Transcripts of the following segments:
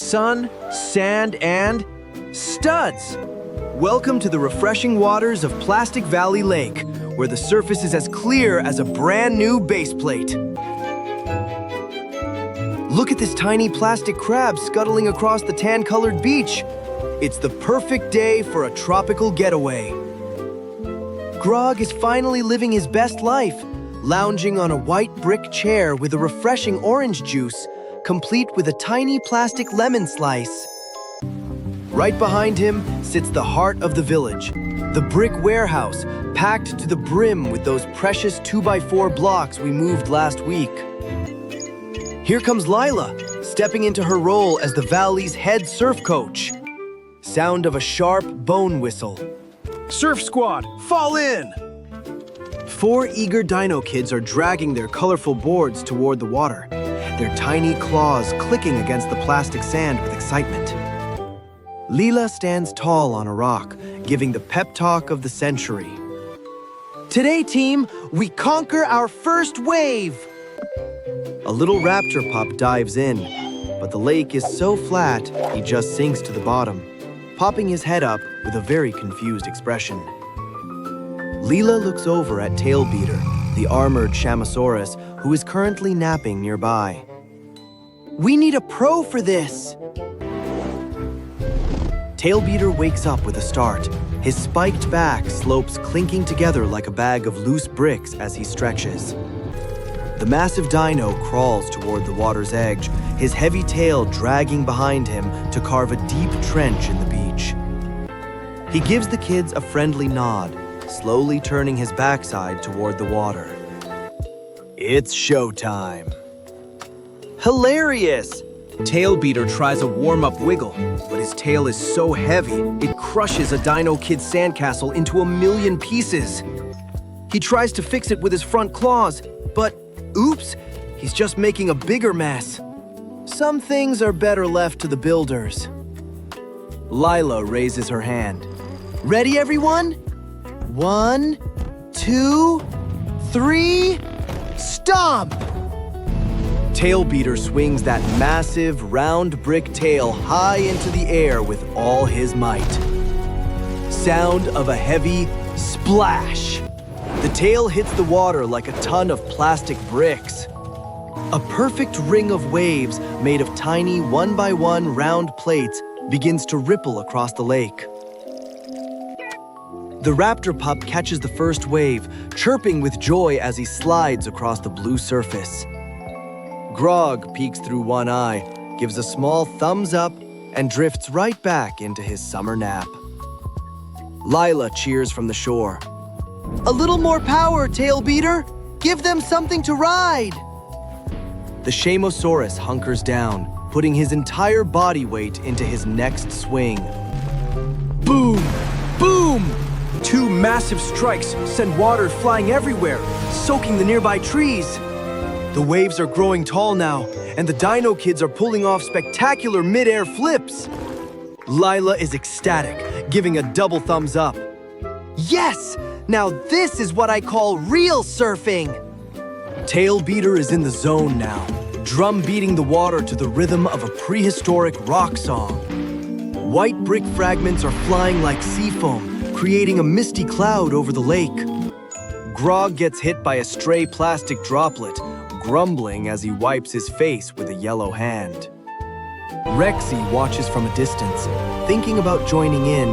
sun, sand, and studs. Welcome to the refreshing waters of Plastic Valley Lake, where the surface is as clear as a brand new base plate. Look at this tiny plastic crab scuttling across the tan-colored beach. It's the perfect day for a tropical getaway. Grog is finally living his best life, lounging on a white brick chair with a refreshing orange juice, complete with a tiny plastic lemon slice. Right behind him sits the heart of the village, the brick warehouse, packed to the brim with those precious 2x4 blocks we moved last week. Here comes Lila, stepping into her role as the valley's head surf coach. Sound of a sharp bone whistle. Surf squad, fall in! 4 eager dino kids are dragging their colorful boards toward the water, their tiny claws clicking against the plastic sand with excitement. Lila stands tall on a rock, giving the pep talk of the century. Today, team, we conquer our first wave! A little raptor pup dives in, but the lake is so flat, he just sinks to the bottom, popping his head up with a very confused expression. Lila looks over at Tailbeater, the armored Shamosaurus, who is currently napping nearby. We need a pro for this! Tailbeater wakes up with a start. His spiked back slopes clinking together like a bag of loose bricks as he stretches. The massive dino crawls toward the water's edge, his heavy tail dragging behind him to carve a deep trench in the beach. He gives the kids a friendly nod, slowly turning his backside toward the water. It's showtime. Hilarious! Tailbeater tries a warm-up wiggle, but his tail is so heavy, it crushes a Dino-kid's sandcastle into a million pieces. He tries to fix it with his front claws, but oops, he's just making a bigger mess. Some things are better left to the builders. Lila raises her hand. Ready, everyone? 1, 2, 3, stomp! Tailbeater swings that massive, round brick tail high into the air with all his might. Sound of a heavy splash. The tail hits the water like a ton of plastic bricks. A perfect ring of waves made of tiny 1x1 round plates begins to ripple across the lake. The raptor pup catches the first wave, chirping with joy as he slides across the blue surface. Grog peeks through one eye, gives a small thumbs up, and drifts right back into his summer nap. Lila cheers from the shore. A little more power, Tailbeater! Give them something to ride! The Shamosaurus hunkers down, putting his entire body weight into his next swing. Boom! Boom! 2 massive strikes send water flying everywhere, soaking the nearby trees. The waves are growing tall now, and the Dino kids are pulling off spectacular mid-air flips. Lila is ecstatic, giving a double thumbs up. Yes! Now this is what I call real surfing! Tailbeater is in the zone now, drum beating the water to the rhythm of a prehistoric rock song. White brick fragments are flying like sea foam, creating a misty cloud over the lake. Grog gets hit by a stray plastic droplet, grumbling as he wipes his face with a yellow hand. REXY watches from a distance, thinking about joining in,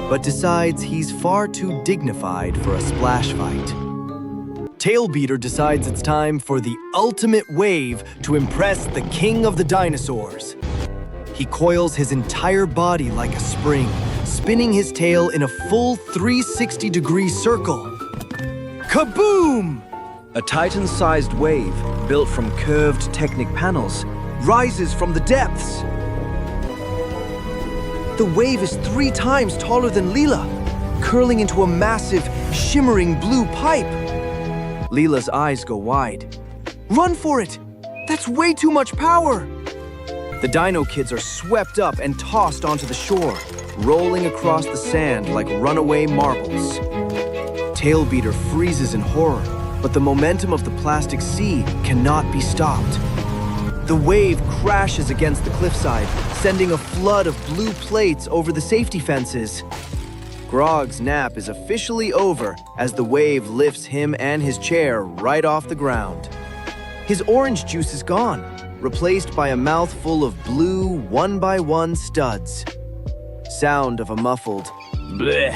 but decides he's far too dignified for a splash fight. Tailbeater decides it's time for the ultimate wave to impress the king of the dinosaurs. He coils his entire body like a spring, spinning his tail in a full 360-degree circle. Kaboom! A Titan-sized wave, built from curved Technic panels, rises from the depths. The wave is 3 times taller than Lila, curling into a massive, shimmering blue pipe. Lila's eyes go wide. Run for it! That's way too much power! The Dino kids are swept up and tossed onto the shore, rolling across the sand like runaway marbles. Tailbeater freezes in horror, but the momentum of the plastic sea cannot be stopped. The wave crashes against the cliffside, sending a flood of blue plates over the safety fences. Grog's nap is officially over as the wave lifts him and his chair right off the ground. His orange juice is gone, replaced by a mouthful of blue one-by-one studs. Sound of a muffled bleh.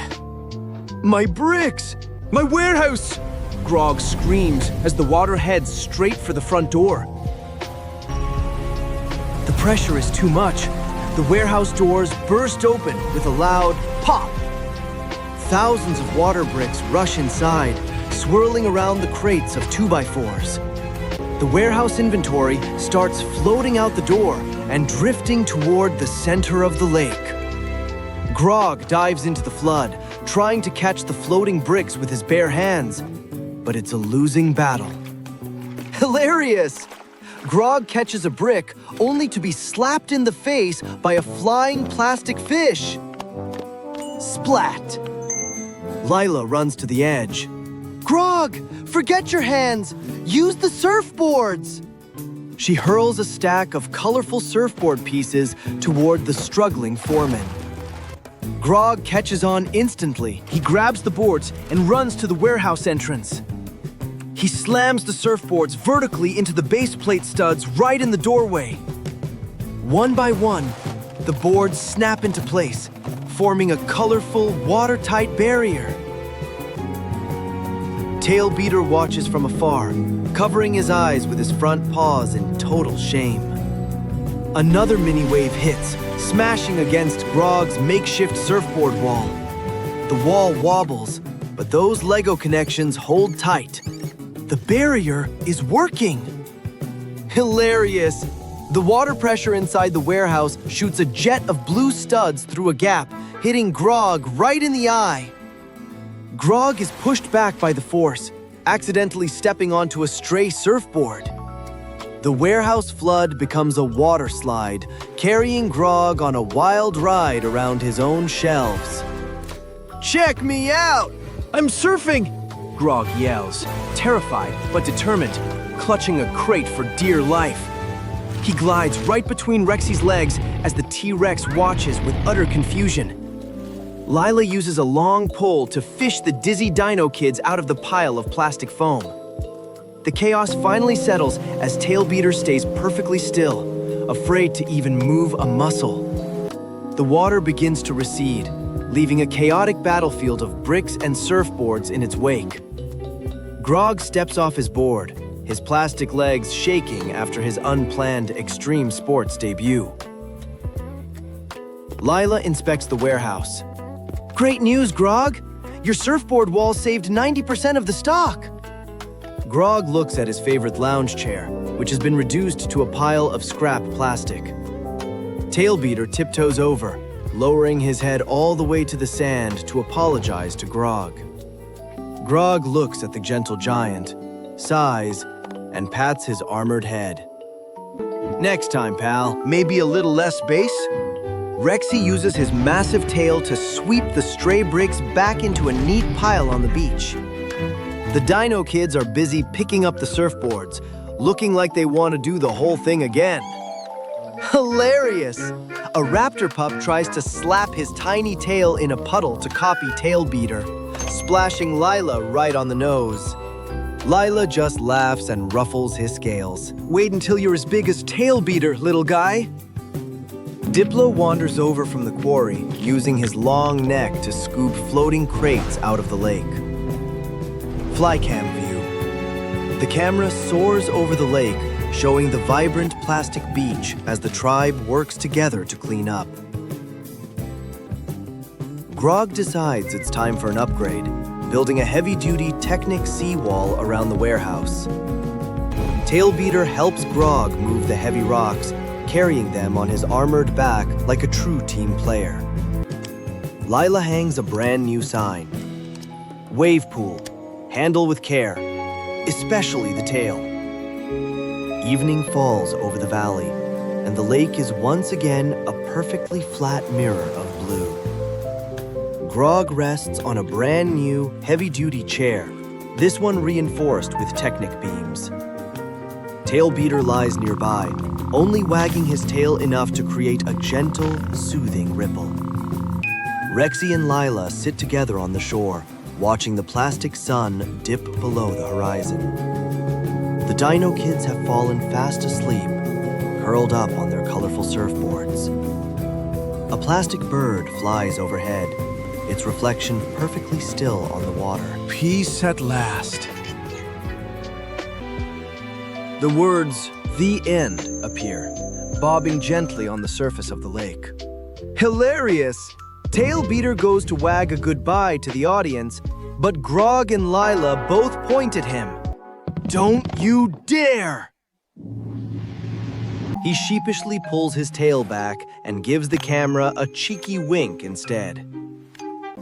My bricks! My warehouse! Grog screams as the water heads straight for the front door. The pressure is too much. The warehouse doors burst open with a loud pop. Thousands of water bricks rush inside, swirling around the crates of 2x4s. The warehouse inventory starts floating out the door and drifting toward the center of the lake. Grog dives into the flood, trying to catch the floating bricks with his bare hands, but it's a losing battle. Hilarious! Grog catches a brick only to be slapped in the face by a flying plastic fish. Splat! Lila runs to the edge. Grog, forget your hands! Use the surfboards! She hurls a stack of colorful surfboard pieces toward the struggling foreman. Grog catches on instantly. He grabs the boards and runs to the warehouse entrance. He slams the surfboards vertically into the base plate studs right in the doorway. One by one, the boards snap into place, forming a colorful, watertight barrier. Tailbeater watches from afar, covering his eyes with his front paws in total shame. Another mini wave hits, smashing against Grog's makeshift surfboard wall. The wall wobbles, but those Lego connections hold tight. The barrier is working. Hilarious! The water pressure inside the warehouse shoots a jet of blue studs through a gap, hitting Grog right in the eye. Grog is pushed back by the force, accidentally stepping onto a stray surfboard. The warehouse flood becomes a water slide, carrying Grog on a wild ride around his own shelves. Check me out! I'm surfing! Grog yells, terrified but determined, clutching a crate for dear life. He glides right between REXY's legs as the T-Rex watches with utter confusion. Lila uses a long pole to fish the dizzy Dino-kids out of the pile of plastic foam. The chaos finally settles as Tailbeater stays perfectly still, afraid to even move a muscle. The water begins to recede, leaving a chaotic battlefield of bricks and surfboards in its wake. Grog steps off his board, his plastic legs shaking after his unplanned extreme sports debut. Lila inspects the warehouse. Great news, Grog! Your surfboard wall saved 90% of the stock! Grog looks at his favorite lounge chair, which has been reduced to a pile of scrap plastic. Tailbeater tiptoes over, lowering his head all the way to the sand to apologize to Grog. Grog looks at the gentle giant, sighs, and pats his armored head. Next time, pal, maybe a little less bass? REXY uses his massive tail to sweep the stray bricks back into a neat pile on the beach. The Dino-kids are busy picking up the surfboards, looking like they want to do the whole thing again. Hilarious! A raptor pup tries to slap his tiny tail in a puddle to copy Tailbeater, splashing Lila right on the nose. Lila just laughs and ruffles his scales. Wait until you're as big as Tailbeater, little guy. Diplo wanders over from the quarry, using his long neck to scoop floating crates out of the lake. Flycam view. The camera soars over the lake, showing the vibrant plastic beach as the tribe works together to clean up. Grog decides it's time for an upgrade, building a heavy-duty Technic seawall around the warehouse. Tailbeater helps Grog move the heavy rocks, carrying them on his armored back like a true team player. Lila hangs a brand new sign. Wave pool. Handle with care, especially the tail. Evening falls over the valley, and the lake is once again a perfectly flat mirror of blue. Grog rests on a brand new, heavy-duty chair, this one reinforced with Technic beams. Tailbeater lies nearby, only wagging his tail enough to create a gentle, soothing ripple. REXY and Lila sit together on the shore, watching the plastic sun dip below the horizon. The Dino-kids have fallen fast asleep, curled up on their colorful surfboards. A plastic bird flies overhead, its reflection perfectly still on the water. Peace at last. The words, "The End," appear, bobbing gently on the surface of the lake. Hilarious! Tailbeater goes to wag a goodbye to the audience, but Grog and Lila both point at him. Don't you dare! He sheepishly pulls his tail back and gives the camera a cheeky wink instead.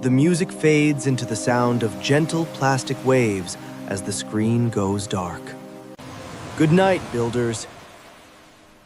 The music fades into the sound of gentle plastic waves as the screen goes dark. Good night, builders.